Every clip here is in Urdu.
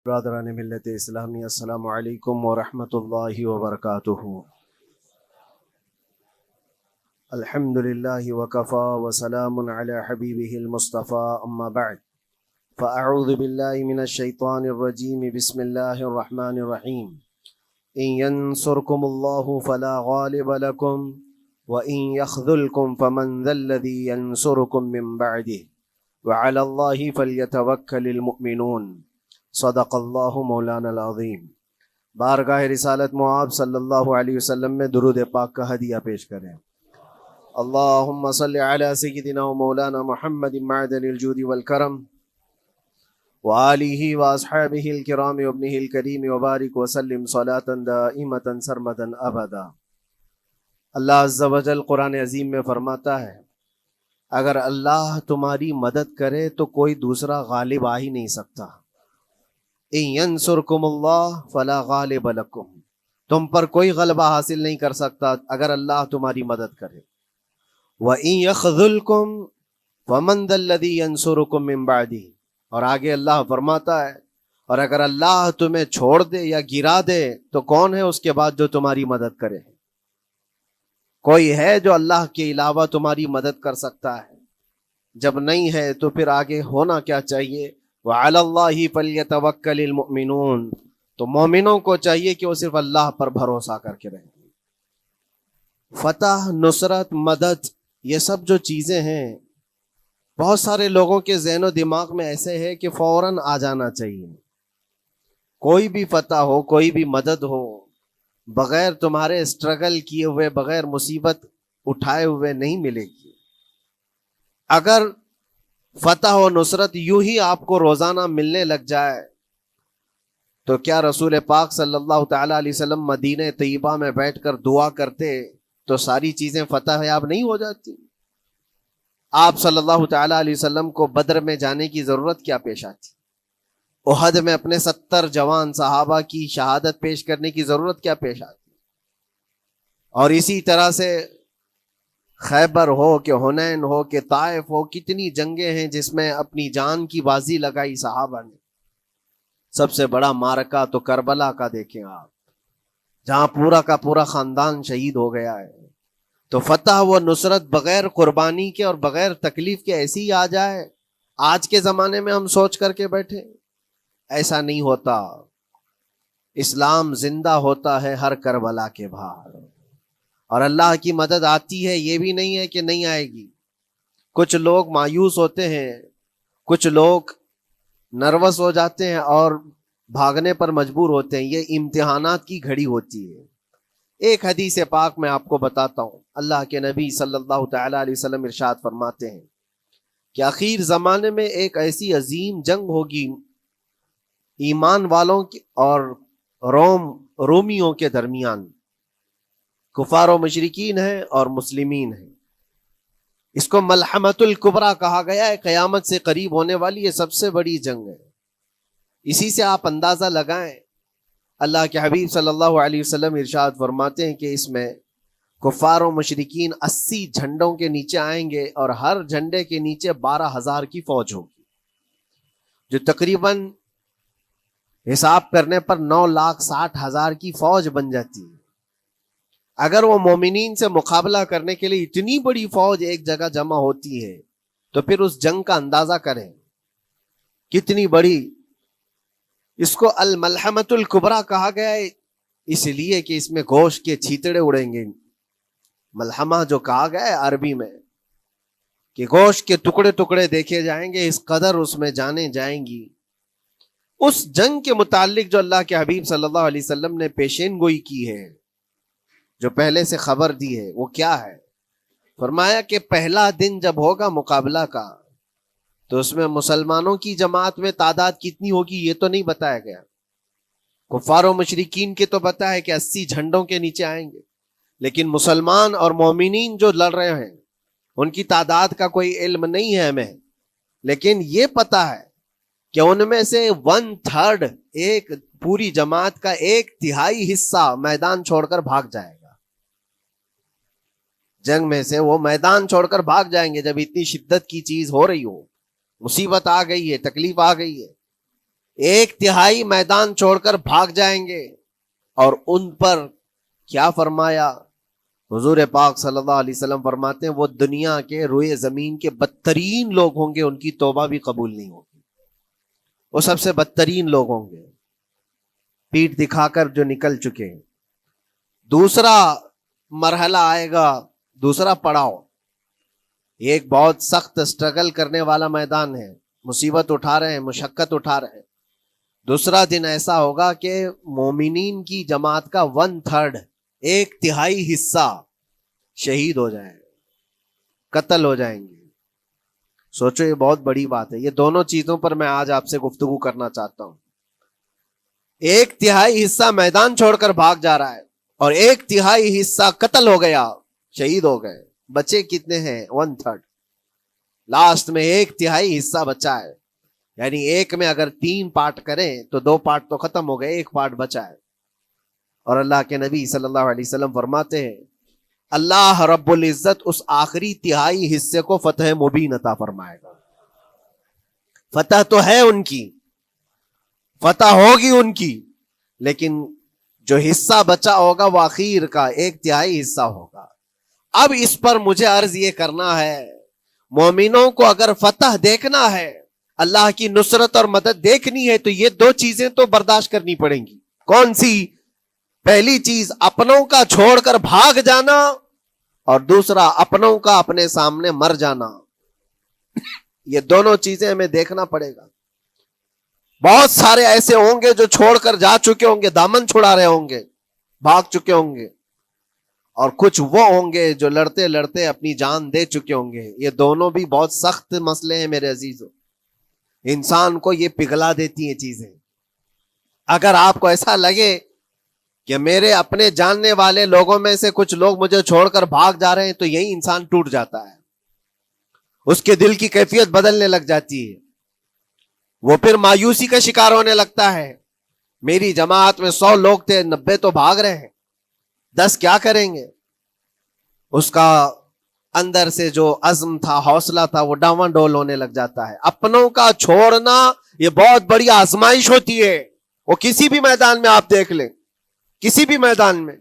برادران ملت اسلامی، السلام علیکم ورحمۃ اللہ وبرکاتہ۔ الحمد للہ وکفا وسلام علی حبیبہ المصطفیٰ، اما بعد فاعوذ باللہ من الشیطان الرجیم، بسم اللہ الرحمن الرحیم۔ ان ینصرکم اللہ فلا غالب لکم وان یخذلکم فمن ذا الذی ینصرکم من بعدہ وعلی اللہ فلیتوکل المؤمنون۔ صدق اللہ مولانا العظیم۔ بارگاہ رسالت معاب صلی اللہ علیہ وسلم میں درود پاک کا ہدیہ پیش کریں۔ اللہم صلی علی سیدنا و مولانا محمد معدن الجود والکرم وآلہ واصحابہ الکرام وابنہ الکریم وبارک وسلم صلاة دائمتا سرمدا ابدا۔ اللہ عز و جل قرآن عظیم میں فرماتا ہے، اگر اللہ تمہاری مدد کرے تو کوئی دوسرا غالب آ ہی نہیں سکتا۔ ان ینصرکم اللہ فلا غالب لکم، تم پر کوئی غلبہ حاصل نہیں کر سکتا اگر اللہ تمہاری مدد کرے۔ وَإِن يَخْذُلْكُمْ فَمَنْ ذَا الَّذِي يَنْصُرُكُمْ مِنْ بَعْدِهِ، اور آگے اللہ فرماتا ہے، اور اگر اللہ تمہیں چھوڑ دے یا گرا دے تو کون ہے اس کے بعد جو تمہاری مدد کرے؟ کوئی ہے جو اللہ کے علاوہ تمہاری مدد کر سکتا ہے؟ جب نہیں ہے تو پھر آگے ہونا کیا چاہیے؟ وَعَلَى اللَّهِ فَلْيَتَوَكَّلِ الْمُؤْمِنُونَ، تو مومنوں کو چاہیے کہ وہ صرف اللہ پر بھروسہ کر کے رہیں۔ فتح، نصرت، مدد، یہ سب جو چیزیں ہیں بہت سارے لوگوں کے ذہن و دماغ میں ایسے ہے کہ فوراً آ جانا چاہیے۔ کوئی بھی فتح ہو، کوئی بھی مدد ہو، بغیر تمہارے اسٹرگل کیے ہوئے، بغیر مصیبت اٹھائے ہوئے نہیں ملے گی۔ اگر فتح و نصرت یوں ہی آپ کو روزانہ ملنے لگ جائے تو کیا رسول پاک صلی اللہ تعالیٰ علیہ وسلم مدینہ طیبہ میں بیٹھ کر دعا کرتے تو ساری چیزیں فتح یاب نہیں ہو جاتی؟ آپ صلی اللہ تعالیٰ علیہ وسلم کو بدر میں جانے کی ضرورت کیا پیش آتی؟ احد میں اپنے 70 جوان صحابہ کی شہادت پیش کرنے کی ضرورت کیا پیش آتی؟ اور اسی طرح سے خیبر ہو کہ حنین ہو کہ طائف ہو، کتنی جنگیں ہیں جس میں اپنی جان کی بازی لگائی صحابہ نے۔ سب سے بڑا معرکہ تو کربلا کا دیکھیں آپ، جہاں پورا کا پورا خاندان شہید ہو گیا ہے۔ تو فتح و نصرت بغیر قربانی کے اور بغیر تکلیف کے ایسی ہی آ جائے؟ آج کے زمانے میں ہم سوچ کر کے بیٹھے، ایسا نہیں ہوتا۔ اسلام زندہ ہوتا ہے ہر کربلا کے باہر، اور اللہ کی مدد آتی ہے، یہ بھی نہیں ہے کہ نہیں آئے گی۔ کچھ لوگ مایوس ہوتے ہیں، کچھ لوگ نروس ہو جاتے ہیں اور بھاگنے پر مجبور ہوتے ہیں۔ یہ امتحانات کی گھڑی ہوتی ہے۔ ایک حدیث پاک میں آپ کو بتاتا ہوں، اللہ کے نبی صلی اللہ تعالیٰ علیہ وسلم ارشاد فرماتے ہیں کہ آخر زمانے میں ایک ایسی عظیم جنگ ہوگی ایمان والوں کی اور رومیوں کے درمیان۔ کفار و مشرکین ہیں اور مسلمین ہیں۔ اس کو ملحمۃ الکبریٰ کہا گیا ہے، قیامت سے قریب ہونے والی یہ سب سے بڑی جنگ ہے۔ اسی سے آپ اندازہ لگائیں، اللہ کے حبیب صلی اللہ علیہ وسلم ارشاد فرماتے ہیں کہ اس میں کفار و مشرکین 80 جھنڈوں کے نیچے آئیں گے، اور ہر جھنڈے کے نیچے 12,000 کی فوج ہوگی، جو تقریباً حساب کرنے پر 9,60,000 کی فوج بن جاتی ہے۔ اگر وہ مومنین سے مقابلہ کرنے کے لیے اتنی بڑی فوج ایک جگہ جمع ہوتی ہے تو پھر اس جنگ کا اندازہ کریں کتنی بڑی۔ اس کو الملحمۃ الکبریٰ کہا گیا ہے اس لیے کہ اس میں گوشت کے چھیتڑے اڑیں گے۔ ملحمہ جو کہا گیا ہے عربی میں کہ گوشت کے ٹکڑے ٹکڑے دیکھے جائیں گے، اس قدر اس میں جانیں جائیں گی۔ اس جنگ کے متعلق جو اللہ کے حبیب صلی اللہ علیہ وسلم نے پیشین گوئی کی ہے، جو پہلے سے خبر دی ہے، وہ کیا ہے؟ فرمایا کہ پہلا دن جب ہوگا مقابلہ کا تو اس میں مسلمانوں کی جماعت میں تعداد کتنی ہوگی یہ تو نہیں بتایا گیا۔ کفار و مشرکین کے تو بتا ہے کہ 80 جھنڈوں کے نیچے آئیں گے، لیکن مسلمان اور مومنین جو لڑ رہے ہیں ان کی تعداد کا کوئی علم نہیں ہے ہمیں، لیکن یہ پتا ہے کہ ان میں سے 1/3، ایک پوری جماعت کا 1/3 حصہ میدان چھوڑ کر بھاگ جائے گا۔ جنگ میں سے وہ میدان چھوڑ کر بھاگ جائیں گے جب اتنی شدت کی چیز ہو رہی ہو، مصیبت آ گئی ہے، تکلیف آ گئی ہے۔ ایک تہائی میدان چھوڑ کر بھاگ جائیں گے. اور ان پر کیا فرمایا حضور پاک صلی اللہ علیہ وسلم فرماتے ہیں وہ دنیا کے روئے زمین کے بدترین لوگ ہوں گے, ان کی توبہ بھی قبول نہیں ہوگی. وہ سب سے بدترین لوگ ہوں گے, پیٹھ دکھا کر جو نکل چکے. دوسرا مرحلہ آئے گا, دوسرا پڑاؤ. یہ ایک بہت سخت سٹرگل کرنے والا میدان ہے, مصیبت اٹھا رہے ہیں, مشقت اٹھا رہے ہیں. دوسرا دن ایسا ہوگا کہ مومنین کی جماعت کا 1/3 ایک تہائی حصہ شہید ہو جائے, قتل ہو جائیں گے. سوچو یہ بہت بڑی بات ہے. یہ دونوں چیزوں پر میں آج آپ سے گفتگو کرنا چاہتا ہوں. ایک تہائی حصہ میدان چھوڑ کر بھاگ جا رہا ہے اور ایک تہائی حصہ قتل ہو گیا, شہید ہو گئے. بچے کتنے ہیں؟ 1/3. لاسٹ میں ایک تہائی حصہ بچا ہے. یعنی ایک میں اگر 3 پارٹ کریں تو 2 پارٹ تو ختم ہو گئے, ایک پارٹ بچا ہے. اور اللہ کے نبی صلی اللہ علیہ وسلم فرماتے ہیں اللہ رب العزت اس آخری تہائی حصے کو فتح مبین عطا فرمائے گا. فتح تو ہے ان کی, فتح ہوگی ان کی, لیکن جو حصہ بچا ہوگا وہ اخیر کا 1/3 حصہ ہوگا. اب اس پر مجھے عرض یہ کرنا ہے, مومنوں کو اگر فتح دیکھنا ہے, اللہ کی نصرت اور مدد دیکھنی ہے, تو یہ 2 چیزیں تو برداشت کرنی پڑیں گی. کون سی؟ پہلی چیز اپنوں کا چھوڑ کر بھاگ جانا, اور دوسرا اپنوں کا اپنے سامنے مر جانا. یہ دونوں چیزیں ہمیں دیکھنا پڑے گا. بہت سارے ایسے ہوں گے جو چھوڑ کر جا چکے ہوں گے, دامن چھڑا رہے ہوں گے, بھاگ چکے ہوں گے, اور کچھ وہ ہوں گے جو لڑتے لڑتے اپنی جان دے چکے ہوں گے. یہ دونوں بھی بہت سخت مسئلے ہیں میرے عزیزوں. انسان کو یہ پگھلا دیتی ہیں چیزیں. اگر آپ کو ایسا لگے کہ میرے اپنے جاننے والے لوگوں میں سے کچھ لوگ مجھے چھوڑ کر بھاگ جا رہے ہیں, تو یہی انسان ٹوٹ جاتا ہے. اس کے دل کی کیفیت بدلنے لگ جاتی ہے, وہ پھر مایوسی کا شکار ہونے لگتا ہے. میری جماعت میں 100 لوگ تھے, 90 تو بھاگ رہے ہیں, 10 کیا کریں گے؟ اس کا اندر سے جو عزم تھا, حوصلہ تھا, وہ ڈاواں ڈول ہونے لگ جاتا ہے. اپنوں کا چھوڑنا یہ بہت بڑی آزمائش ہوتی ہے. وہ کسی بھی میدان میں آپ دیکھ لیں, کسی بھی میدان میں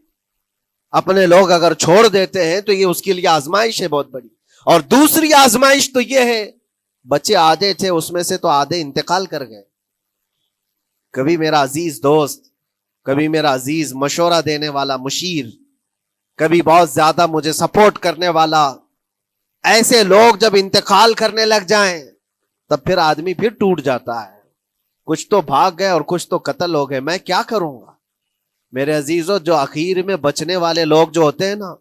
اپنے لوگ اگر چھوڑ دیتے ہیں تو یہ اس کے لیے آزمائش ہے بہت بڑی. اور دوسری آزمائش تو یہ ہے, بچے آدھے تھے, اس میں سے تو آدھے انتقال کر گئے. کبھی میرا عزیز دوست, کبھی میرا عزیز مشورہ دینے والا مشیر, کبھی بہت زیادہ مجھے سپورٹ کرنے والا, ایسے لوگ جب انتقال کرنے لگ جائیں تب پھر آدمی پھر ٹوٹ جاتا ہے. کچھ تو بھاگ گئے اور کچھ تو قتل ہو گئے. میں کیا کروں گا میرے عزیزوں؟ جو اخیر میں بچنے والے لوگ جو ہوتے ہیں نا,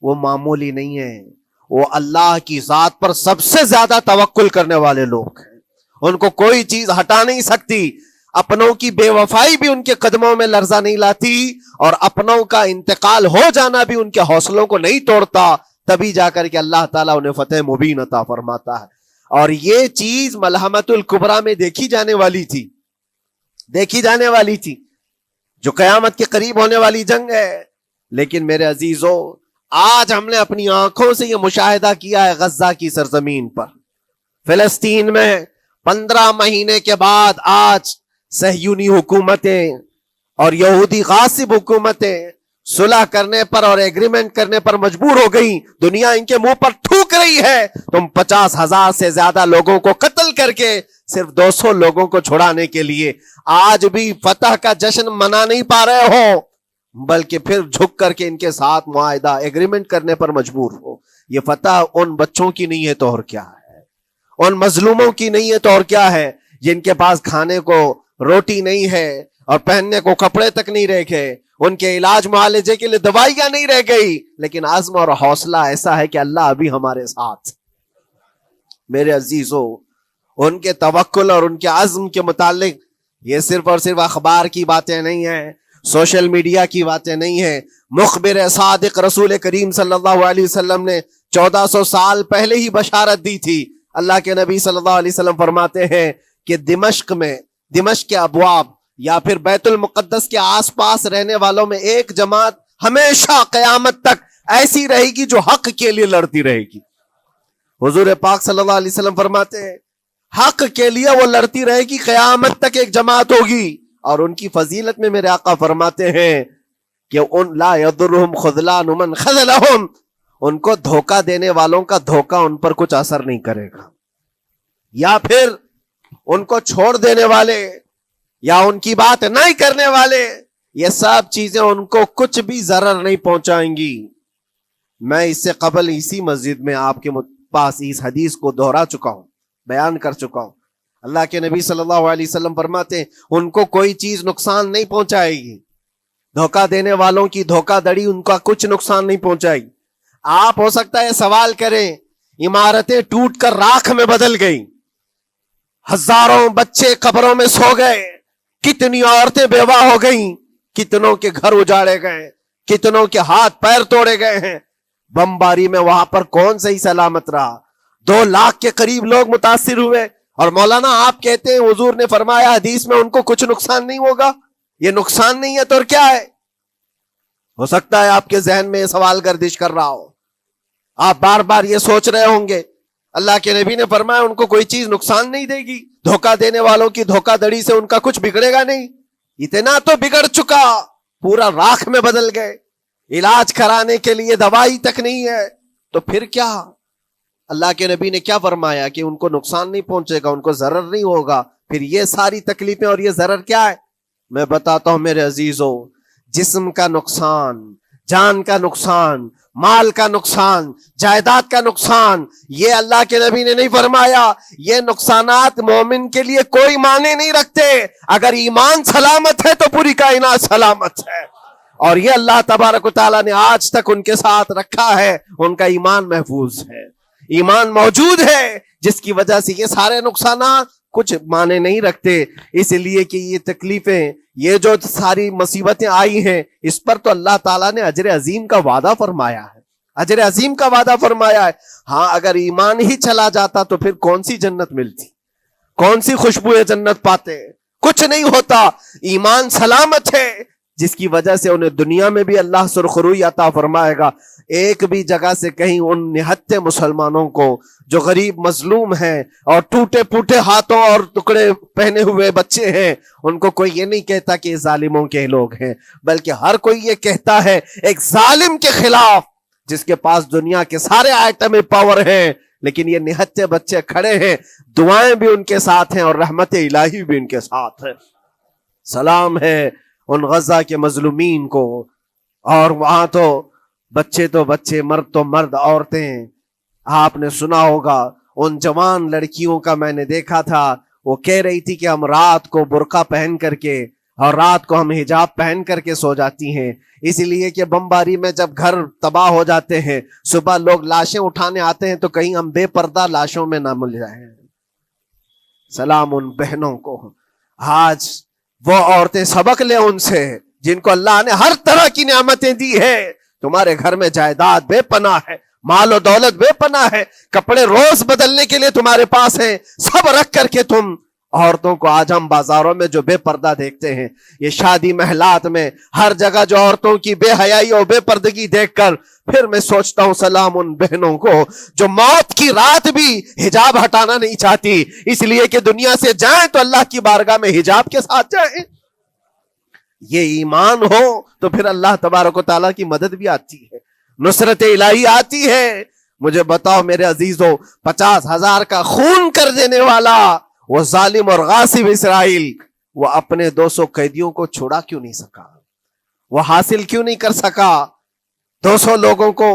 وہ معمولی نہیں ہیں. وہ اللہ کی ذات پر سب سے زیادہ توکل کرنے والے لوگ ہیں. ان کو کوئی چیز ہٹا نہیں سکتی. اپنوں کی بے وفائی بھی ان کے قدموں میں لرزہ نہیں لاتی, اور اپنوں کا انتقال ہو جانا بھی ان کے حوصلوں کو نہیں توڑتا. تبھی جا کر کے اللہ تعالیٰ انہیں فتح مبین عطا فرماتا ہے. اور یہ چیز ملحمت الکبریٰ میں دیکھی جانے والی تھی, دیکھی جانے والی تھی, جو قیامت کے قریب ہونے والی جنگ ہے. لیکن میرے عزیزوں, آج ہم نے اپنی آنکھوں سے یہ مشاہدہ کیا ہے غزہ کی سرزمین پر, فلسطین میں 15 مہینے کے بعد آج صہیونی حکومتیں اور یہودی غاصب حکومتیں صلح کرنے پر اور ایگریمنٹ کرنے پر مجبور ہو گئی. دنیا ان کے منہ پر تھوک رہی ہے. تم 50,000 سے زیادہ لوگوں کو قتل کر کے صرف 200 لوگوں کو چھڑانے کے لیے آج بھی فتح کا جشن منا نہیں پا رہے ہو, بلکہ پھر جھک کر کے ان کے ساتھ معاہدہ ایگریمنٹ کرنے پر مجبور ہو. یہ فتح ان بچوں کی نہیں ہے تو اور کیا ہے, ان مظلوموں کی نہیں ہے تو اور کیا ہے, جن کے پاس کھانے کو روٹی نہیں ہے اور پہننے کو کپڑے تک نہیں رہ گئے, ان کے علاج معالجے کے لیے دوائیاں نہیں رہ گئی, لیکن عزم اور حوصلہ ایسا ہے کہ اللہ ابھی ہمارے ساتھ. میرے عزیزوں, ان کے توکل اور ان کے عزم کے متعلق یہ صرف اور صرف اخبار کی باتیں نہیں ہیں, سوشل میڈیا کی باتیں نہیں ہیں. مخبر صادق رسول کریم صلی اللہ علیہ وسلم نے 1400 سال پہلے ہی بشارت دی تھی. اللہ کے نبی صلی اللہ علیہ وسلم فرماتے ہیں کہ دمشق کے ابواب یا پھر بیت المقدس کے آس پاس رہنے والوں میں ایک جماعت ہمیشہ قیامت تک ایسی رہے گی جو حق کے لیے لڑتی رہے گی. حضور پاک صلی اللہ علیہ وسلم فرماتے ہیں حق کے لیے وہ لڑتی رہے گی، قیامت تک ایک جماعت ہوگی. اور ان کی فضیلت میں میرے آقا فرماتے ہیں کہ ان لا یضرهم خذلان من خذلهم، ان کو دھوکہ دینے والوں کا دھوکہ ان پر کچھ اثر نہیں کرے گا، یا پھر ان کو چھوڑ دینے والے یا ان کی بات نہیں کرنے والے، یہ سب چیزیں ان کو کچھ بھی ضرر نہیں پہنچائیں گی. میں اس سے قبل اسی مسجد میں آپ کے پاس اس حدیث کو دہرا چکا ہوں، بیان کر چکا ہوں. اللہ کے نبی صلی اللہ علیہ وسلم فرماتے ہیں ان کو کوئی چیز نقصان نہیں پہنچائے گی، دھوکہ دینے والوں کی دھوکہ دڑی ان کا کچھ نقصان نہیں پہنچائے گی. آپ ہو سکتا ہے سوال کریں، عمارتیں ٹوٹ کر راکھ میں بدل گئی، ہزاروں بچے قبروں میں سو گئے، کتنی عورتیں بیوہ ہو گئیں، کتنوں کے گھر اجاڑے گئے، کتنوں کے ہاتھ پیر توڑے گئے ہیں، بمباری میں وہاں پر کون صحیح سلامت رہا؟ 2 لاکھ کے قریب لوگ متاثر ہوئے، اور مولانا آپ کہتے ہیں حضور نے فرمایا حدیث میں ان کو کچھ نقصان نہیں ہوگا. یہ نقصان نہیں ہے تو اور کیا ہے؟ ہو سکتا ہے آپ کے ذہن میں یہ سوال گردش کر رہا ہو، آپ بار بار یہ سوچ رہے ہوں گے اللہ کے نبی نے فرمایا ان کو کوئی چیز نقصان نہیں دے گی، دھوکہ دینے والوں کی دھوکہ دڑی سے ان کا کچھ بگڑے گا نہیں. اتنا تو بگڑ چکا، پورا راکھ میں بدل گئے، علاج کرانے کے لیے دوائی تک نہیں ہے، تو پھر کیا؟ اللہ کے نبی نے کیا فرمایا کہ ان کو نقصان نہیں پہنچے گا، ان کو ضرر نہیں ہوگا. پھر یہ ساری تکلیفیں اور یہ ضرر کیا ہے؟ میں بتاتا ہوں میرے عزیزوں، جسم کا نقصان، جان کا نقصان، مال کا نقصان، جائیداد کا نقصان، یہ اللہ کے نبی نے نہیں فرمایا. یہ نقصانات مومن کے لیے کوئی معنی نہیں رکھتے. اگر ایمان سلامت ہے تو پوری کائنات سلامت ہے، اور یہ اللہ تبارک و تعالیٰ نے آج تک ان کے ساتھ رکھا ہے. ان کا ایمان محفوظ ہے، ایمان موجود ہے، جس کی وجہ سے یہ سارے نقصانات کچھ معنی نہیں رکھتے. اس لیے کہ یہ تکلیفیں، یہ جو ساری مصیبتیں آئی ہیں، اس پر تو اللہ تعالیٰ نے اجر عظیم کا وعدہ فرمایا ہے، اجر عظیم کا وعدہ فرمایا ہے. ہاں اگر ایمان ہی چلا جاتا تو پھر کون سی جنت ملتی، کون سی خوشبو جنت پاتے؟ کچھ نہیں ہوتا. ایمان سلامت ہے، جس کی وجہ سے انہیں دنیا میں بھی اللہ سرخروئی عطا فرمائے گا. ایک بھی جگہ سے کہیں ان نہتے مسلمانوں کو جو غریب مظلوم ہیں اور ٹوٹے پوٹے ہاتھوں اور ٹکڑے پہنے ہوئے بچے ہیں، ان کو کوئی یہ نہیں کہتا کہ یہ ظالموں کے لوگ ہیں، بلکہ ہر کوئی یہ کہتا ہے ایک ظالم کے خلاف جس کے پاس دنیا کے سارے آئٹم پاور ہیں، لیکن یہ نہتے بچے کھڑے ہیں، دعائیں بھی ان کے ساتھ ہیں اور رحمت الہی بھی ان کے ساتھ ہے. سلام ہے ان غزہ کے مظلومین کو. اور وہاں تو بچے، مرد تو مرد، عورتیں. آپ نے سنا ہوگا ان جوان لڑکیوں کا، میں نے دیکھا تھا، وہ کہہ رہی تھی کہ ہم رات کو برقع پہن کر کے اور رات کو ہم حجاب پہن کر کے سو جاتی ہیں، اس لیے کہ بمباری میں جب گھر تباہ ہو جاتے ہیں، صبح لوگ لاشیں اٹھانے آتے ہیں تو کہیں ہم بے پردہ لاشوں میں نہ مل جائیں. سلام ان بہنوں کو. آج وہ عورتیں سبق لیں ان سے جن کو اللہ نے ہر طرح کی نعمتیں دی ہے. تمہارے گھر میں جائیداد بے پناہ ہے، مال و دولت بے پناہ ہے، کپڑے روز بدلنے کے لیے تمہارے پاس ہیں، سب رکھ کر کے تم عورتوں کو، آج ہم بازاروں میں جو بے پردہ دیکھتے ہیں، یہ شادی محلات میں ہر جگہ جو عورتوں کی بے حیائی اور بے پردگی دیکھ کر پھر میں سوچتا ہوں سلام ان بہنوں کو جو موت کی رات بھی حجاب ہٹانا نہیں چاہتی، اس لیے کہ دنیا سے جائیں تو اللہ کی بارگاہ میں حجاب کے ساتھ جائیں. یہ ایمان ہو تو پھر اللہ تبارک و تعالیٰ کی مدد بھی آتی ہے، نصرت الہی آتی ہے. مجھے بتاؤ میرے عزیزوں، 50,000 کا خون کر دینے والا وہ ظالم اور غاصب اسرائیل، وہ اپنے 200 قیدیوں کو چھوڑا کیوں نہیں سکا؟ وہ حاصل کیوں نہیں کر سکا 200 لوگوں کو؟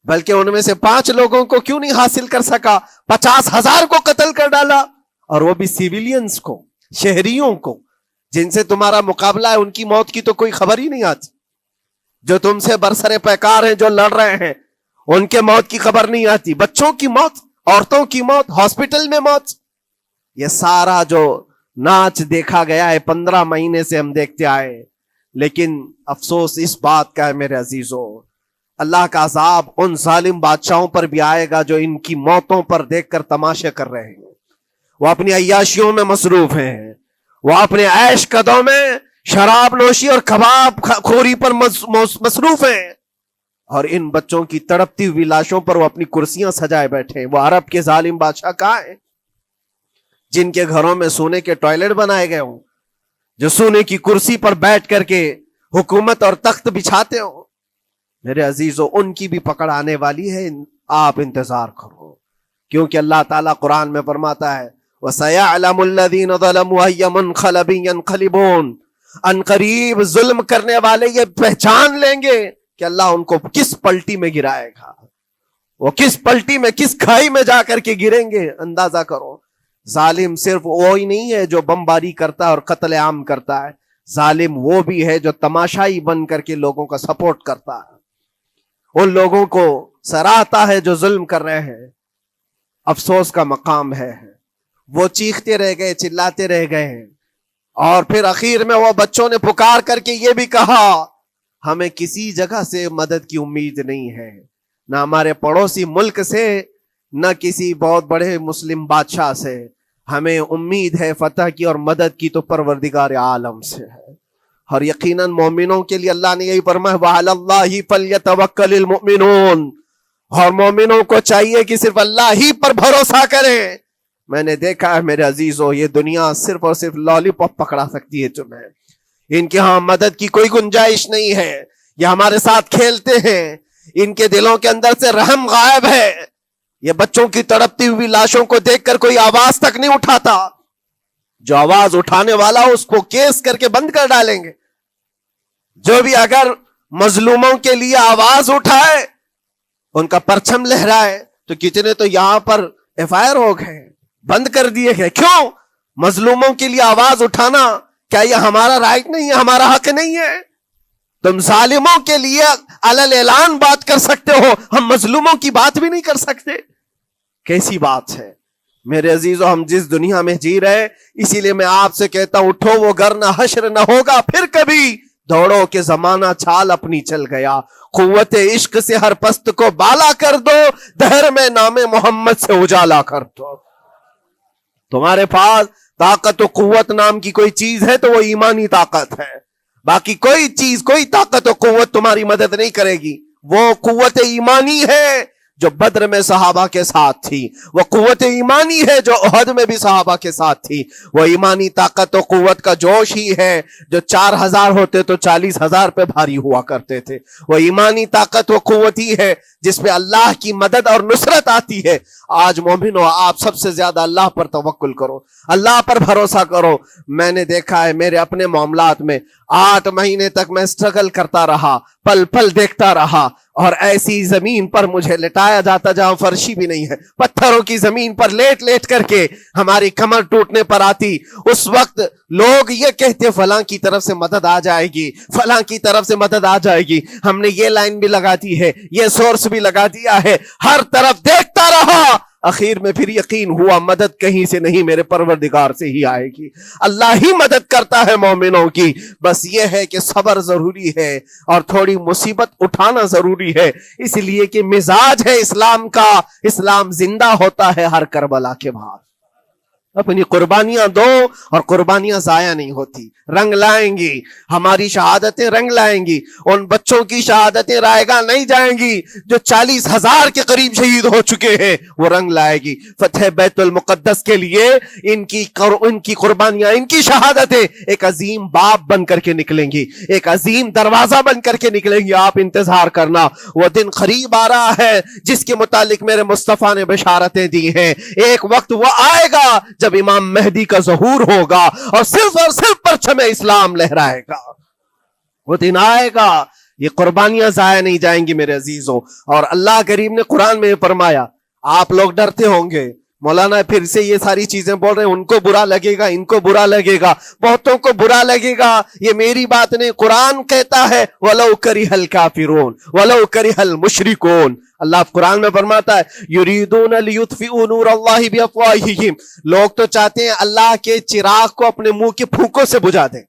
بلکہ ان میں سے 5 لوگوں کو کیوں نہیں حاصل کر سکا؟ 50,000 کو قتل کر ڈالا، اور وہ بھی سیویلینز کو، شہریوں کو جن سے تمہارا مقابلہ ہے، ان کی موت کی تو کوئی خبر ہی نہیں آتی. جو تم سے برسر پیکار ہیں، جو لڑ رہے ہیں، ان کے موت کی خبر نہیں آتی. بچوں کی موت، عورتوں کی موت، ہاسپٹل میں موت، یہ سارا جو ناچ دیکھا گیا ہے 15 مہینے سے ہم دیکھتے آئے. لیکن افسوس اس بات کا ہے میرے عزیزوں، اللہ کا عذاب ان ظالم بادشاہوں پر بھی آئے گا جو ان کی موتوں پر دیکھ کر تماشے کر رہے ہیں. وہ اپنی عیاشیوں میں مصروف ہیں، وہ اپنے عیش قدوں میں شراب نوشی اور کباب خوری پر مصروف ہیں، اور ان بچوں کی تڑپتی ہوئی لاشوں پر وہ اپنی کرسیاں سجائے بیٹھے ہیں. وہ عرب کے ظالم بادشاہ کہاں ہیں؟ جن کے گھروں میں سونے کے ٹوائلٹ بنائے گئے ہوں، جو سونے کی کرسی پر بیٹھ کر کے حکومت اور تخت بچھاتے ہوں، میرے عزیزو ان کی بھی پکڑ آنے والی ہے، آپ انتظار کرو، کیونکہ اللہ تعالیٰ قرآن میں فرماتا ہے وَسَيَعْلَمُ الَّذِينَ ظَلَمُوا أَيَّ مُنْقَلَبٍ يَنْقَلِبُونَ، ان قریب ظلم کرنے والے یہ پہچان لیں گے کہ اللہ ان کو کس پلٹی میں گرائے گا، وہ کس پلٹی میں، کس کھائی میں جا کر کے گریں گے۔ اندازہ کرو، ظالم صرف وہی نہیں ہے جو بمباری کرتا ہے اور قتل عام کرتا ہے، ظالم وہ بھی ہے جو تماشائی بن کر کے لوگوں کا سپورٹ کرتا ہے، ان لوگوں کو سراہتا ہے جو ظلم کر رہے ہیں۔ افسوس کا مقام ہے، وہ چیختے رہ گئے، چلاتے رہ گئے ہیں، اور پھر اخیر میں وہ بچوں نے پکار کر کے یہ بھی کہا ہمیں کسی جگہ سے مدد کی امید نہیں ہے، نہ ہمارے پڑوسی ملک سے، نہ کسی بہت بڑے مسلم بادشاہ سے، ہمیں امید ہے فتح کی اور مدد کی تو پروردگار عالم سے ہے۔ اور یقیناً مومنوں کے لیے اللہ نے یہی فرمایا وَعَلَى اللَّهِ فَلْيَتَوَكَّلِ الْمُؤْمِنُونَ، اور مومنوں کو چاہیے کہ صرف اللہ ہی پر بھروسہ کریں۔ میں نے دیکھا ہے میرے عزیزو، یہ دنیا صرف اور صرف لالی پاپ پکڑا سکتی ہے تمہیں، ان کے ہاں مدد کی کوئی گنجائش نہیں ہے، یہ ہمارے ساتھ کھیلتے ہیں، ان کے دلوں کے اندر سے رحم غائب ہے، یہ بچوں کی تڑپتی ہوئی لاشوں کو دیکھ کر کوئی آواز تک نہیں اٹھاتا، جو آواز اٹھانے والا اس کو کیس کر کے بند کر ڈالیں گے۔ جو بھی اگر مظلوموں کے لیے آواز اٹھائے، ان کا پرچم لہرائے، تو کتنے تو یہاں پر FIR ہو گئے، بند کر دیے گئے۔ کیوں؟ مظلوموں کے لیے آواز اٹھانا کیا یہ ہمارا رائٹ نہیں ہے، ہمارا حق نہیں ہے؟ تم ظالموں کے لیے علل اعلان بات کر سکتے ہو، ہم مظلوموں کی بات بھی نہیں کر سکتے، کیسی بات ہے؟ میرے عزیزو، ہم جس دنیا میں جی رہے، اسی لیے میں آپ سے کہتا ہوں اٹھو، وہ گھر نہ حشر نہ ہوگا پھر کبھی، دوڑو کہ زمانہ چھال اپنی چل گیا، قوت عشق سے ہر پست کو بالا کر دو، دہر میں نام محمد سے اجالا کر دو۔ تمہارے پاس طاقت و قوت نام کی کوئی چیز ہے تو وہ ایمانی طاقت ہے، باقی کوئی چیز، کوئی طاقت و قوت تمہاری مدد نہیں کرے گی۔ وہ قوت ایمانی ہے جو بدر میں صحابہ کے ساتھ تھی، وہ قوت ایمانی ہے جو احد میں بھی صحابہ کے ساتھ تھی، وہ ایمانی طاقت و قوت کا جوش ہی ہے جو 4000 ہوتے تو 40,000 پہ بھاری ہوا کرتے تھے، وہ ایمانی طاقت و قوت ہی ہے جس پہ اللہ کی مدد اور نصرت آتی ہے۔ آج مومنو، آپ سب سے زیادہ اللہ پر توکل کرو، اللہ پر بھروسہ کرو۔ میں نے دیکھا ہے میرے اپنے معاملات میں 8 مہینے تک میں اسٹرگل کرتا رہا، پل پل دیکھتا رہا، اور ایسی زمین پر مجھے لٹایا جاتا جہاں فرشی بھی نہیں ہے، پتھروں کی زمین پر لیٹ لیٹ کر کے ہماری کمر ٹوٹنے پر آتی۔ اس وقت لوگ یہ کہتے فلاں کی طرف سے مدد آ جائے گی، فلاں کی طرف سے مدد آ جائے گی، ہم نے یہ لائن بھی لگا دی ہے، یہ سورس بھی لگا دیا ہے، ہر طرف دیکھتا رہا، اخیر میں پھر یقین ہوا مدد کہیں سے نہیں، میرے پروردگار سے ہی آئے گی۔ اللہ ہی مدد کرتا ہے مومنوں کی، بس یہ ہے کہ صبر ضروری ہے اور تھوڑی مصیبت اٹھانا ضروری ہے، اس لیے کہ مزاج ہے اسلام کا، اسلام زندہ ہوتا ہے ہر کربلا کے بعد۔ اپنی قربانیاں دو اور قربانیاں ضائع نہیں ہوتی، رنگ لائیں گی، ہماری شہادتیں رنگ لائیں گی، ان بچوں کی شہادتیں رائے گاہ نہیں جائیں گی جو 40,000 کے قریب شہید ہو چکے ہیں، وہ رنگ لائے گی۔ فتح بیت المقدس کے لیے ان کی قربانیاں، ان کی شہادتیں ایک عظیم باب بن کر کے نکلیں گی، ایک عظیم دروازہ بن کر کے نکلیں گی۔ آپ انتظار کرنا، وہ دن قریب آ رہا ہے جس کے متعلق میرے مصطفیٰ نے بشارتیں دی ہیں۔ ایک وقت وہ آئے گا جب امام مہدی کا ظہور ہوگا اور صرف پرچم اسلام لہرائے گا، وہ دن آئے گا، یہ قربانیاں ضائع نہیں جائیں گی میرے عزیزوں۔ اور اللہ کریم نے قرآن میں فرمایا، آپ لوگ ڈرتے ہوں گے مولانا پھر سے یہ ساری چیزیں بول رہے ہیں، ان کو برا لگے گا، ان کو برا لگے گا، بہتوں کو برا لگے گا، یہ میری بات نہیں، قرآن کہتا ہے وَلَوْ كَرِهَ الْكَافِرُونَ وَلَوْ كَرِهَ الْمُشْرِكُونَ۔ اللہ قرآن میں فرماتا ہے يُرِيدُونَ لِيُطْفِئُوا نُورَ اللَّهِ بِأَفْوَاهِهِمْ، لوگ تو چاہتے ہیں اللہ کے چراغ کو اپنے منہ کے پھونکوں سے بجھا دیں،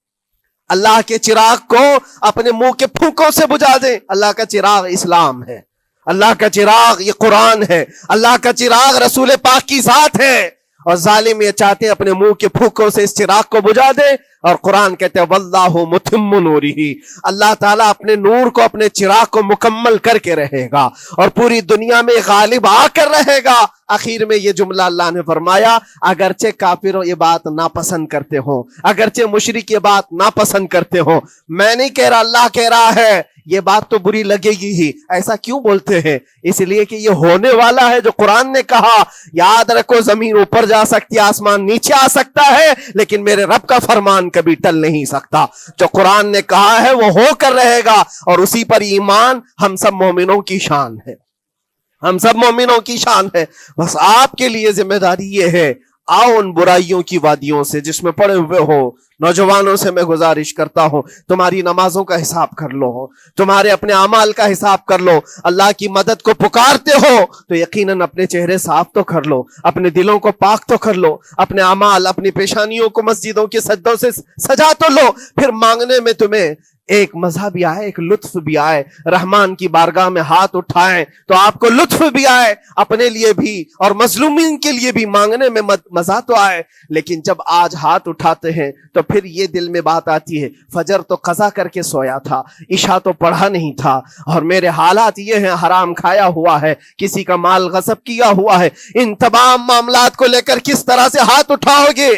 اللہ کے چراغ کو اپنے منہ کے پھونکوں سے بجھا دیں۔ اللہ کا چراغ اسلام ہے، اللہ کا چراغ یہ قرآن ہے، اللہ کا چراغ رسول پاک کی ذات ہے، اور ظالم یہ چاہتے ہیں اپنے منہ کے پھونکوں سے اس چراغ کو بجھا دیں اور قرآن کہتے ہیں واللہ متم نورہ، اللہ تعالیٰ اپنے نور کو، اپنے چراغ کو مکمل کر کے رہے گا اور پوری دنیا میں غالب آ کر رہے گا۔ آخر میں یہ جملہ اللہ نے فرمایا، اگرچہ کافروں یہ بات ناپسند کرتے ہوں، اگرچہ مشرک یہ بات ناپسند کرتے ہوں، میں نہیں کہہ رہا، اللہ کہہ رہا ہے یہ بات تو بری لگے گی ہی۔ ایسا کیوں بولتے ہیں؟ اس لیے کہ یہ ہونے والا ہے جو قرآن نے کہا۔ یاد رکھو، زمین اوپر جا سکتی ہے، آسمان نیچے آ سکتا ہے، لیکن میرے رب کا فرمان کبھی ٹل نہیں سکتا۔ جو قرآن نے کہا ہے وہ ہو کر رہے گا، اور اسی پر ایمان ہم سب مومنوں کی شان ہے، ہم سب مومنوں کی شان ہے۔ بس آپ کے لیے ذمہ داری یہ ہے، آؤ ان برائیوں کی وادیوں سے جس میں پڑے ہوئے ہو، نوجوانوں سے میں گزارش کرتا ہوں، تمہاری نمازوں کا حساب کر لو، تمہارے اپنے اعمال کا حساب کر لو۔ اللہ کی مدد کو پکارتے ہو تو یقیناً اپنے چہرے صاف تو کر لو، اپنے دلوں کو پاک تو کر لو، اپنے اعمال، اپنی پیشانیوں کو مسجدوں کے سجدوں سے سجا تو لو۔ پھر مانگنے میں تمہیں ایک مزہ بھی آئے، ایک لطف بھی آئے، رحمان کی بارگاہ میں ہاتھ اٹھائیں تو آپ کو لطف بھی آئے، اپنے لیے بھی اور مظلومین کے لیے بھی مانگنے میں مزہ تو آئے۔ لیکن جب آج ہاتھ اٹھاتے ہیں تو پھر یہ دل میں بات آتی ہے، فجر تو قضا کر کے سویا تھا، عشاء تو پڑھا نہیں تھا، اور میرے حالات یہ ہیں، حرام کھایا ہوا ہے، کسی کا مال غصب کیا ہوا ہے۔ ان تمام معاملات کو لے کر کس طرح سے ہاتھ اٹھاؤ گے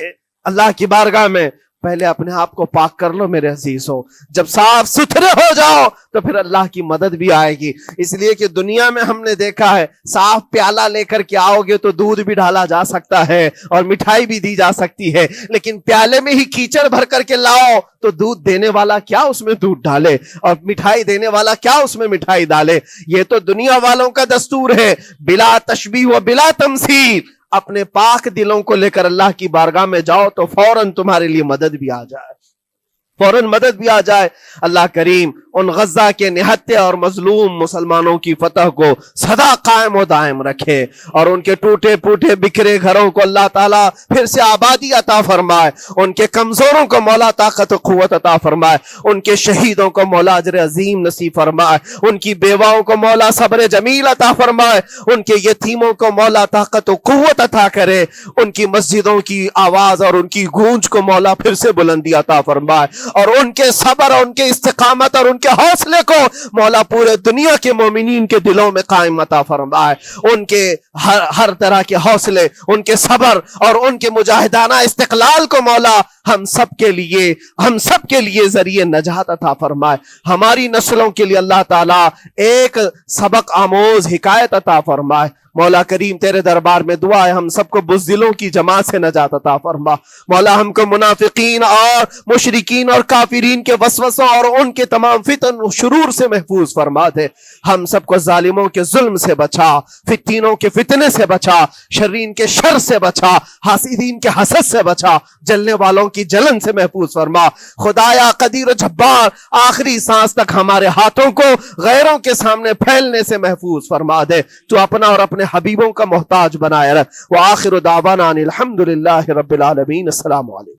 اللہ کی بارگاہ میں؟ پہلے اپنے آپ کو پاک کر لو میرے عزیزو۔ جب صاف ستھرے ہو جاؤ تو پھر اللہ کی مدد بھی آئے گی۔ اس لیے کہ دنیا میں ہم نے دیکھا ہے، صاف پیالہ لے کر کے آؤ گے تو دودھ بھی ڈالا جا سکتا ہے اور مٹھائی بھی دی جا سکتی ہے، لیکن پیالے میں ہی کیچڑ بھر کر کے لاؤ تو دودھ دینے والا کیا اس میں دودھ ڈالے اور مٹھائی دینے والا کیا اس میں مٹھائی ڈالے۔ یہ تو دنیا والوں کا دستور ہے، بلا تشبیہ و بلا تمثیل۔ اپنے پاک دلوں کو لے کر اللہ کی بارگاہ میں جاؤ تو فوراً تمہارے لیے مدد بھی آ جائے، فوراً مدد بھی آ جائے۔ اللہ کریم ان غزہ کے نہتے اور مظلوم مسلمانوں کی فتح کو سدا قائم و دائم رکھے، اور ان کے ٹوٹے پھوٹے بکھرے گھروں کو اللہ تعالیٰ پھر سے آبادی عطا فرمائے، ان کے کمزوروں کو مولا طاقت و قوت عطا فرمائے، ان کے شہیدوں کو مولا اجر عظیم نصیب فرمائے، ان کی بیواؤں کو مولا صبر جمیل عطا فرمائے، ان کے یتیموں کو مولا طاقت و قوت عطا کرے، ان کی مسجدوں کی آواز اور ان کی گونج کو مولا پھر سے بلندی عطا فرمائے، اور ان کے صبر اور ان کے استقامت اور ان کے حوصلے کو مولا پورے دنیا کے مومنین کے دلوں میں قائم عطا فرمائے۔ ان کے ہر طرح کے حوصلے، ان کے صبر اور ان کے مجاہدانہ استقلال کو مولا ہم سب کے لیے ذریعے نجات عطا فرمائے۔ ہماری نسلوں کے لیے اللہ تعالیٰ ایک سبق آموز حکایت عطا فرمائے۔ مولا کریم تیرے دربار میں دعا ہے، ہم سب کو بزدلوں کی جماعت سے نجات عطا فرما۔ مولا ہم کو منافقین اور مشرکین اور کافرین کے وسوسوں اور ان کے تمام فتن و شرور سے محفوظ فرما دے۔ ہم سب کو ظالموں کے ظلم سے بچا، فتینوں کے فتنے سے بچا، شرین کے شر سے بچا، حاسدین کے حسد سے بچا، جلنے والوں کی جلن سے محفوظ فرما۔ خدایا قدیر و جبار، آخری سانس تک ہمارے ہاتھوں کو غیروں کے سامنے پھیلنے سے محفوظ فرما دے۔ تو اپنا اور اپنے حبیبوں کا محتاج بنائے رکھ۔ وآخر دعوانا ان الحمدللہ رب العالمین۔ السلام علیکم۔